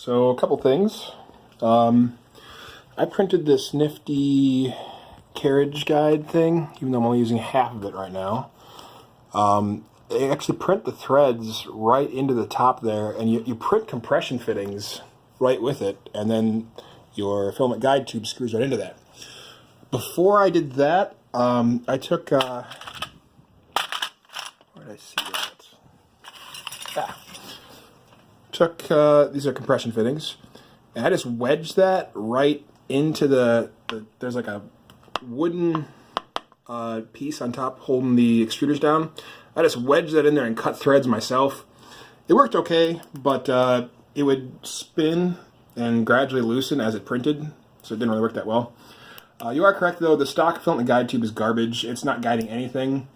So a couple things. I printed this nifty carriage guide thing, even though I'm only using half of it right now. They actually print the threads right into the top there, and you print compression fittings right with it, and then your filament guide tube screws right into that. Before I did that, I took, where did I see that? These are compression fittings, and I just wedged that right into there's like a wooden piece on top holding the extruders down. I just wedged that in there and cut threads myself. It worked okay, but it would spin and gradually loosen as it printed, so it didn't really work that well. You are correct though, the stock filament guide tube is garbage. It's not guiding anything.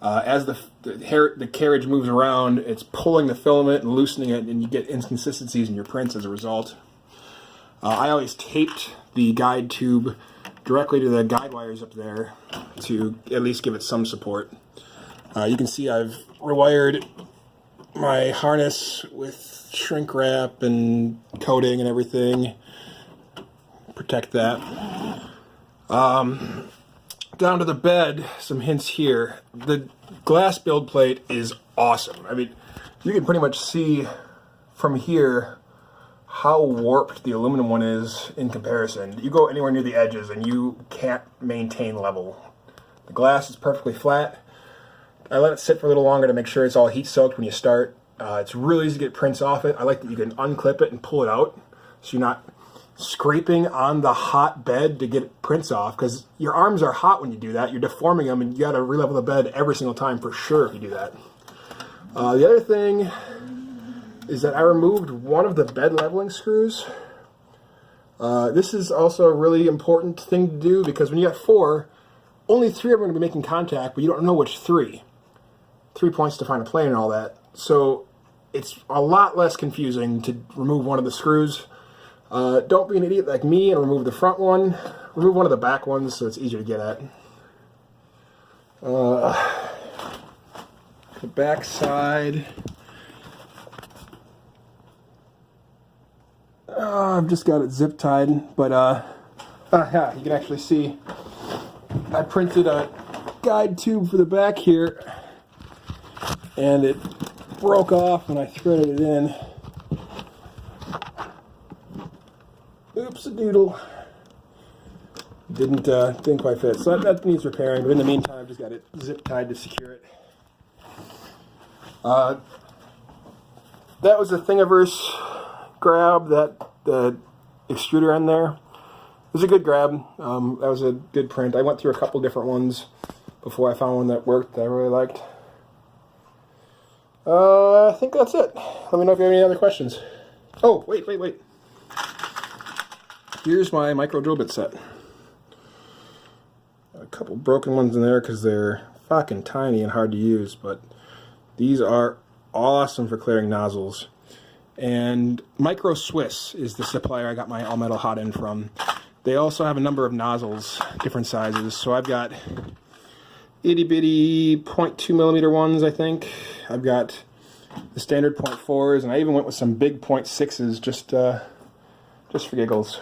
As the carriage moves around, it's pulling the filament and loosening it, and you get inconsistencies in your prints as a result. I always taped the guide tube directly to the guide wires up there to at least give it some support. You can see I've rewired my harness with shrink wrap and coating and everything. Protect that. Down to the bed, some hints here. The glass build plate is awesome. I mean, you can pretty much see from here how warped the aluminum one is in comparison. You go anywhere near the edges and you can't maintain level. The glass is perfectly flat. I let it sit for a little longer to make sure it's all heat soaked when you start. It's really easy to get prints off it. I like that you can unclip it and pull it out, so you're not scraping on the hot bed to get prints off, because your arms are hot when you do that. You're deforming them, and you got to re-level the bed every single time for sure if you do that. The other thing is that I removed one of the bed leveling screws. This is also a really important thing to do, because when you got 4, only 3 are going to be making contact, but you don't know which 3. 3 points to find a plane and all that. So it's a lot less confusing to remove one of the screws. Don't be an idiot like me and remove the front one. Remove one of the back ones so it's easier to get at. The back side. I've just got it zip tied, but yeah, you can actually see I printed a guide tube for the back here, and it broke off when I threaded it in. Oops a doodle. Didn't quite fit, so that needs repairing, but in the meantime I've just got it zip tied to secure it. That was a Thingiverse grab, the extruder in there. It was a good grab. That was a good print. I went through a couple different ones before I found one that worked that I really liked. I think that's it. Let me know if you have any other questions. Oh, wait. Here's my micro drill bit set. A couple broken ones in there because they're fucking tiny and hard to use, but these are awesome for clearing nozzles. And Micro Swiss is the supplier I got my all metal hot end from. They also have a number of nozzles, different sizes. So I've got itty bitty 0.2 millimeter ones, I think. I've got the standard 0.4s, and I even went with some big 0.6s just for giggles.